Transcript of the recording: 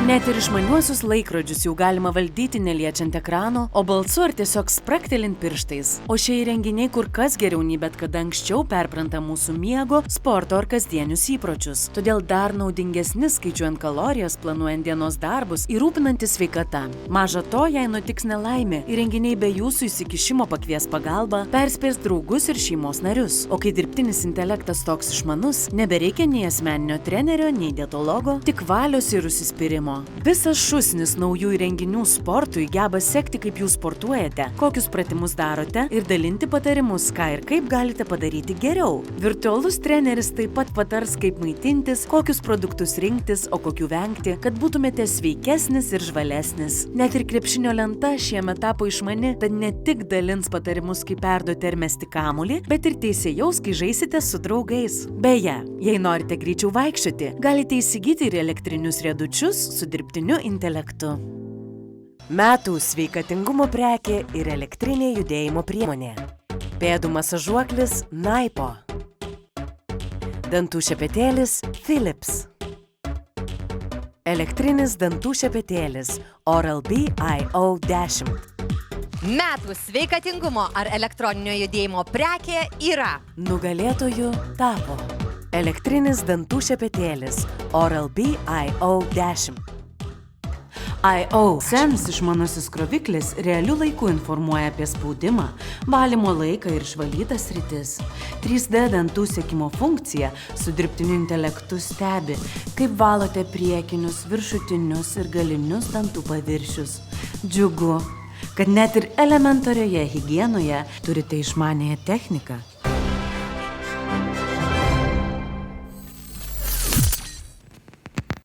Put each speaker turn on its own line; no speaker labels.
Net ir išmaniuosius laikrodžius jau galima valdyti neliečiant ekrano, o balsu ar tiesiog spraktelint pirštais. O šie įrenginiai kur kas geriau nei bet kada anksčiau perpranta mūsų miego, sporto ar kasdienius įpročius. Todėl dar naudingesni skaičiuojant kalorijas, planuojant dienos darbus ir rūpinantis sveikata. Maža to, jei nutiks nelaimė, įrenginiai be jūsų įsikišimo pakvies pagalbą, perspės draugus ir šeimos narius. O kai dirbtinis intelektas toks išmanus, nebereikia nei asmeninio trenerio, nei dietologo, tik valios ir užsispyrimo. Visas šūsnis naujų įrenginių sportui geba sekti, kaip jūs sportuojate, kokius pratimus darote ir dalinti patarimus, ką ir kaip galite padaryti geriau. Virtualus treneris taip pat patars, kaip maitintis, kokius produktus rinktis, o kokių vengti, kad būtumėte sveikesnis ir žvalesnis. Net ir krepšinio lenta šiemet tapo išmani, tad ne tik dalins patarimus, kaip perduoti ar mesti kamuolį, bet ir teisėjaus, kai žaisite su draugais. Beje, jei norite greičiau vaikščioti, galite įsigyti ir elektrinius riedučius su dirbtiniu intelektu. Metų sveikatingumo prekė ir elektrinė judėjimo priemonė. Pėdų masažuoklis Naipo. Dantų šepetėlis Philips. Elektrinis dantų šepetėlis Oral-B IO10.
Metų sveikatingumo ar elektroninio judėjimo prekė yra.
Nugalėtojų tapo elektrinis dantų šepetėlis Oral-B IO10. IO-Sense išmanusis kroviklis realiu laiku informuoja apie spaudimą, valymo laiką ir išvalytas sritis. 3D dantų sekimo funkcija su dirbtiniu intelektu stebi, kaip valote priekinius, viršutinius ir galinius dantų paviršius. Džiugu, kad net ir elementarioje higienoje turite išmaniąją techniką.